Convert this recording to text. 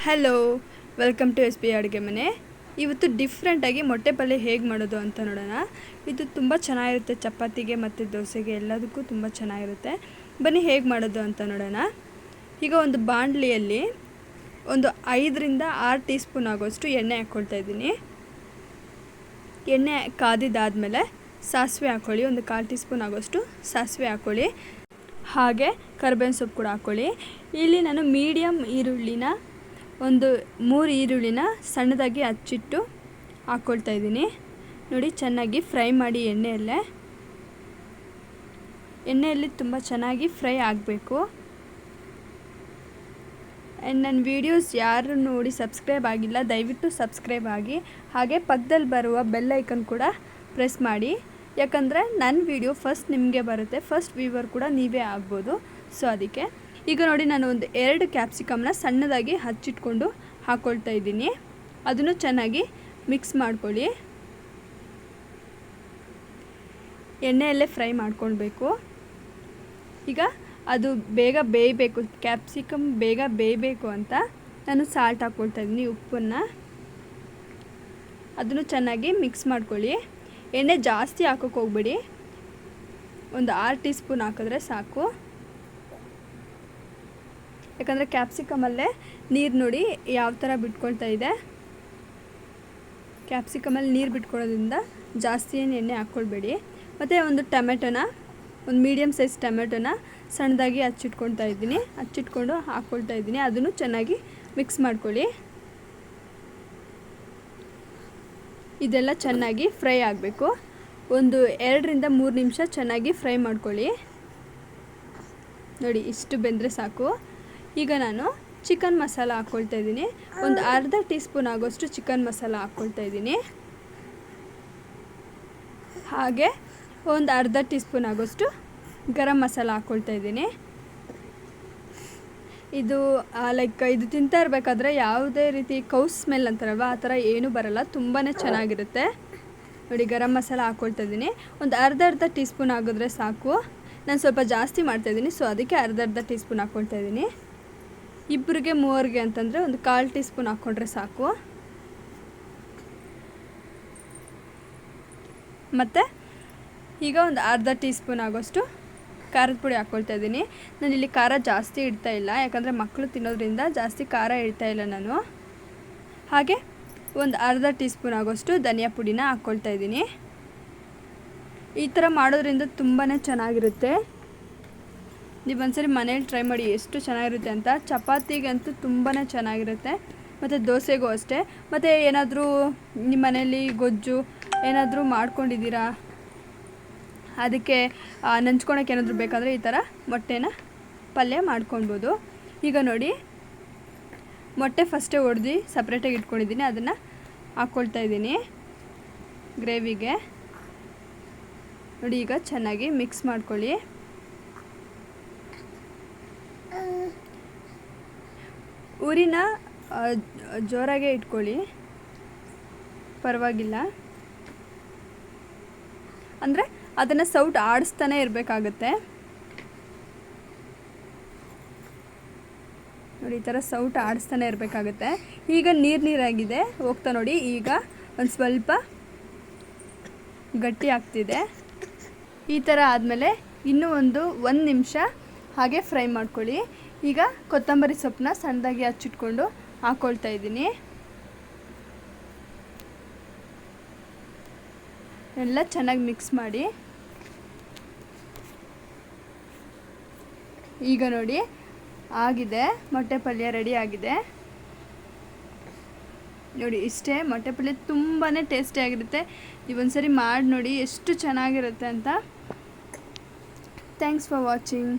Hello, welcome to S P ಅಡುಗೆ ಮನೆ. ಇವತ್ತು ಡಿಫ್ರೆಂಟಾಗಿ ಮೊಟ್ಟೆ ಪಲ್ಯ ಹೇಗೆ ಮಾಡೋದು ಅಂತ ನೋಡೋಣ. ಇದು ತುಂಬ ಚೆನ್ನಾಗಿರುತ್ತೆ, ಚಪಾತಿಗೆ ಮತ್ತು ದೋಸೆಗೆ ಎಲ್ಲದಕ್ಕೂ ತುಂಬ ಚೆನ್ನಾಗಿರುತ್ತೆ. ಬನ್ನಿ ಹೇಗೆ ಮಾಡೋದು ಅಂತ ನೋಡೋಣ. ಈಗ ಒಂದು ಬಾಣಲಿಯಲ್ಲಿ ಒಂದು 5ರಿಂದ 6 ಟೀ ಸ್ಪೂನ್ ಆಗೋಷ್ಟು ಎಣ್ಣೆ ಹಾಕ್ಕೊಳ್ತಾ ಇದ್ದೀನಿ. ಎಣ್ಣೆ ಕಾದಿದ್ದಾದಮೇಲೆ ಸಾಸಿವೆ ಹಾಕ್ಕೊಳ್ಳಿ. ಒಂದು 1/4 ಟೀ ಸ್ಪೂನ್ ಆಗೋಷ್ಟು ಸಾಸಿವೆ ಹಾಕ್ಕೊಳ್ಳಿ. ಹಾಗೆ ಕರಿಬೇವಿನ ಸೊಪ್ಪು ಕೂಡ ಹಾಕ್ಕೊಳ್ಳಿ. ಇಲ್ಲಿ ನಾನು ಮೀಡಿಯಮ್ ಈರುಳ್ಳಿನ ಒಂದು 3 ಈರುಳ್ಳಿನ ಸಣ್ಣದಾಗಿ ಹಚ್ಚಿಟ್ಟು ಹಾಕ್ಕೊಳ್ತಾ ಇದ್ದೀನಿ. ನೋಡಿ, ಚೆನ್ನಾಗಿ ಫ್ರೈ ಮಾಡಿ ಎಣ್ಣೆಯಲ್ಲಿ ತುಂಬ ಚೆನ್ನಾಗಿ ಫ್ರೈ ಆಗಬೇಕು. ಆ್ಯಂಡ್ ನನ್ನ ವೀಡಿಯೋಸ್ ಯಾರು ನೋಡಿ ಸಬ್ಸ್ಕ್ರೈಬ್ ಆಗಿಲ್ಲ, ದಯವಿಟ್ಟು ಸಬ್ಸ್ಕ್ರೈಬ್ ಆಗಿ. ಹಾಗೆ ಪಕ್ಕದಲ್ಲಿ ಬರುವ ಬೆಲ್ ಐಕನ್ ಕೂಡ ಪ್ರೆಸ್ ಮಾಡಿ, ಯಾಕಂದರೆ ನನ್ನ ವೀಡಿಯೋ ಫಸ್ಟ್ ನಿಮಗೆ ಬರುತ್ತೆ, ಫಸ್ಟ್ ವ್ಯೂವರ್ ಕೂಡ ನೀವೇ ಆಗ್ಬೋದು. ಸೊ ಅದಕ್ಕೆ ಈಗ ನೋಡಿ, ನಾನು ಒಂದು 2 ಕ್ಯಾಪ್ಸಿಕಮ್ನ ಸಣ್ಣದಾಗಿ ಹಚ್ಚಿಟ್ಕೊಂಡು ಹಾಕ್ಕೊಳ್ತಾ ಇದ್ದೀನಿ. ಅದನ್ನು ಚೆನ್ನಾಗಿ ಮಿಕ್ಸ್ ಮಾಡ್ಕೊಳ್ಳಿ. ಎಣ್ಣೆಯಲ್ಲೇ ಫ್ರೈ ಮಾಡ್ಕೊಳ್ಬೇಕು. ಈಗ ಅದು ಬೇಗ ಬೇಯಬೇಕು, ಕ್ಯಾಪ್ಸಿಕಮ್ ಬೇಗ ಬೇಯಬೇಕು ಅಂತ ನಾನು ಸಾಲ್ಟ್ ಹಾಕ್ಕೊಳ್ತಾ ಇದ್ದೀನಿ, ಉಪ್ಪನ್ನು. ಅದನ್ನು ಚೆನ್ನಾಗಿ ಮಿಕ್ಸ್ ಮಾಡ್ಕೊಳ್ಳಿ. ಎಣ್ಣೆ ಜಾಸ್ತಿ ಹಾಕೋಕ್ಕೆ ಹೋಗ್ಬೇಡಿ, ಒಂದು 6 ಟೀ ಸ್ಪೂನ್ ಹಾಕಿದ್ರೆ ಸಾಕು. ಯಾಕಂದರೆ ಕ್ಯಾಪ್ಸಿಕಮಲ್ಲೇ ನೀರು ನೋಡಿ ಯಾವ ಥರ ಬಿಟ್ಕೊಳ್ತಾ ಇದೆ. ಕ್ಯಾಪ್ಸಿಕಮಲ್ಲಿ ನೀರು ಬಿಟ್ಕೊಳ್ಳೋದ್ರಿಂದ ಜಾಸ್ತಿ ಏನು ಎಣ್ಣೆ ಹಾಕ್ಕೊಳ್ಬೇಡಿ. ಮತ್ತು ಒಂದು ಟೊಮೆಟೊನ, ಒಂದು ಮೀಡಿಯಮ್ ಸೈಜ್ ಟೊಮೆಟೊನ ಸಣ್ಣದಾಗಿ ಹಚ್ಚಿಟ್ಕೊಂಡು ಹಾಕ್ಕೊಳ್ತಾ ಇದ್ದೀನಿ. ಅದನ್ನು ಚೆನ್ನಾಗಿ ಮಿಕ್ಸ್ ಮಾಡ್ಕೊಳ್ಳಿ. ಇದೆಲ್ಲ ಚೆನ್ನಾಗಿ ಫ್ರೈ ಆಗಬೇಕು. ಒಂದು 2ರಿಂದ 3 ನಿಮಿಷ ಚೆನ್ನಾಗಿ ಫ್ರೈ ಮಾಡ್ಕೊಳ್ಳಿ. ನೋಡಿ, ಇಷ್ಟು ಬೆಂದರೆ ಸಾಕು. ಈಗ ನಾನು ಚಿಕನ್ ಮಸಾಲ ಹಾಕ್ಕೊಳ್ತಾ ಇದ್ದೀನಿ. ಒಂದು 1/2 ಟೀ ಸ್ಪೂನ್ ಆಗೋಷ್ಟು ಚಿಕನ್ ಮಸಾಲ ಹಾಕ್ಕೊಳ್ತಾ ಇದ್ದೀನಿ. ಹಾಗೆ ಒಂದು 1/2 ಟೀ ಸ್ಪೂನ್ ಆಗೋಷ್ಟು ಗರಂ ಮಸಾಲ ಹಾಕ್ಕೊಳ್ತಾ ಇದ್ದೀನಿ. ಇದು ಇದು ತಿಂತಾ ಇರಬೇಕಾದ್ರೆ ಯಾವುದೇ ರೀತಿ ಕೌಸ್ ಸ್ಮೆಲ್ ಅಂತಾರಲ್ವ, ಆ ಥರ ಏನೂ ಬರಲ್ಲ, ತುಂಬಾ ಚೆನ್ನಾಗಿರುತ್ತೆ. ನೋಡಿ, ಗರಂ ಮಸಾಲ ಹಾಕ್ಕೊಳ್ತಾ ಇದ್ದೀನಿ. ಒಂದು ಅರ್ಧ ಟೀ ಸ್ಪೂನ್ ಆಗಿದ್ರೆ ಸಾಕು. ನಾನು ಸ್ವಲ್ಪ ಜಾಸ್ತಿ ಮಾಡ್ತಾಯಿದ್ದೀನಿ, ಸೊ ಅದಕ್ಕೆ ಅರ್ಧ ಟೀ ಸ್ಪೂನ್ ಹಾಕ್ಕೊಳ್ತಾ ಇದ್ದೀನಿ. 2ರಿಗೆ 3ರಿಗೆ ಅಂತಂದರೆ ಒಂದು 1/4 ಟೀ ಸ್ಪೂನ್ ಹಾಕ್ಕೊಂಡ್ರೆ ಸಾಕು. ಮತ್ತು ಈಗ ಒಂದು ಅರ್ಧ ಟೀ ಸ್ಪೂನ್ ಆಗೋಷ್ಟು ಖಾರದ ಪುಡಿ ಹಾಕ್ಕೊಳ್ತಾ ಇದ್ದೀನಿ. ನಾನು ಇಲ್ಲಿ ಖಾರ ಜಾಸ್ತಿ ಇಡ್ತಾ ಇಲ್ಲ, ಯಾಕಂದರೆ ಮಕ್ಕಳು ತಿನ್ನೋದ್ರಿಂದ ಜಾಸ್ತಿ ಖಾರ ಇಡ್ತಾ ಇಲ್ಲ ನಾನು. ಹಾಗೆ ಒಂದು ಅರ್ಧ ಟೀ ಸ್ಪೂನ್ ಆಗೋಷ್ಟು ಧನಿಯಾ ಪುಡಿನ ಹಾಕ್ಕೊಳ್ತಾ ಇದ್ದೀನಿ. ಈ ಥರ ಮಾಡೋದ್ರಿಂದ ತುಂಬಾ ಚೆನ್ನಾಗಿರುತ್ತೆ. ನೀವು ಒಂದ್ಸರಿ ಮನೇಲಿ ಟ್ರೈ ಮಾಡಿ, ಎಷ್ಟು ಚೆನ್ನಾಗಿರುತ್ತೆ ಅಂತ. ಚಪಾತಿಗಂತೂ ತುಂಬಾ ಚೆನ್ನಾಗಿರುತ್ತೆ, ಮತ್ತು ದೋಸೆಗೂ ಅಷ್ಟೇ. ಮತ್ತು ಏನಾದರೂ ನಿಮ್ಮ ಮನೇಲಿ ಗೊಜ್ಜು ಏನಾದರೂ ಮಾಡ್ಕೊಂಡಿದ್ದೀರಾ, ಅದಕ್ಕೆ ನಂಚ್ಕೊಳಕ್ಕೆ ಏನಾದರೂ ಬೇಕಾದರೆ ಈ ಥರ ಮೊಟ್ಟೆನ ಪಲ್ಯ ಮಾಡ್ಕೊಳ್ಬೋದು. ಈಗ ನೋಡಿ, ಮೊಟ್ಟೆ ಫಸ್ಟೇ ಒಡೆದು ಸಪ್ರೇಟಾಗಿ ಇಟ್ಕೊಂಡಿದ್ದೀನಿ, ಅದನ್ನು ಹಾಕ್ಕೊಳ್ತಾ ಇದ್ದೀನಿ ಗ್ರೇವಿಗೆ. ನೋಡಿ, ಈಗ ಚೆನ್ನಾಗಿ ಮಿಕ್ಸ್ ಮಾಡ್ಕೊಳ್ಳಿ. ಉರಿನ ಜೋರಾಗೆ ಇಟ್ಕೊಳ್ಳಿ, ಪರವಾಗಿಲ್ಲ. ಅಂದರೆ ಅದನ್ನು ಸೌಟ್ ಆಡಿಸ್ತಾನೆ ಇರಬೇಕಾಗತ್ತೆ. ನೋಡಿ, ಈ ಥರ ಸೌಟ್ ಆಡಿಸ್ತಾನೆ ಇರಬೇಕಾಗತ್ತೆ. ಈಗ ನೀರಾಗಿದೆ ಹೋಗ್ತಾ ನೋಡಿ, ಈಗ ಒಂದು ಸ್ವಲ್ಪ ಗಟ್ಟಿ ಆಗ್ತಿದೆ. ಈ ಥರ ಆದಮೇಲೆ ಇನ್ನೂ ಒಂದು 1 ನಿಮಿಷ ಹಾಗೆ ಫ್ರೈ ಮಾಡ್ಕೊಳ್ಳಿ. ಈಗ ಕೊತ್ತಂಬರಿ ಸೊಪ್ಪನ್ನ ಸಣ್ಣದಾಗಿ ಹಚ್ಚಿಟ್ಕೊಂಡು ಹಾಕ್ಕೊಳ್ತಾ ಇದ್ದೀನಿ. ಎಲ್ಲ ಚೆನ್ನಾಗಿ ಮಿಕ್ಸ್ ಮಾಡಿ. ಈಗ ನೋಡಿ, ಆಗಿದೆ, ಮೊಟ್ಟೆ ಪಲ್ಯ ರೆಡಿ ಆಗಿದೆ. ನೋಡಿ, ಇಷ್ಟೇ. ಮೊಟ್ಟೆ ಪಲ್ಯ ತುಂಬಾ ಟೇಸ್ಟಿಯಾಗಿರುತ್ತೆ. ನೀವೊಂದ್ಸರಿ ಮಾಡಿ ನೋಡಿ, ಎಷ್ಟು ಚೆನ್ನಾಗಿರುತ್ತೆ ಅಂತ. Thanks for watching.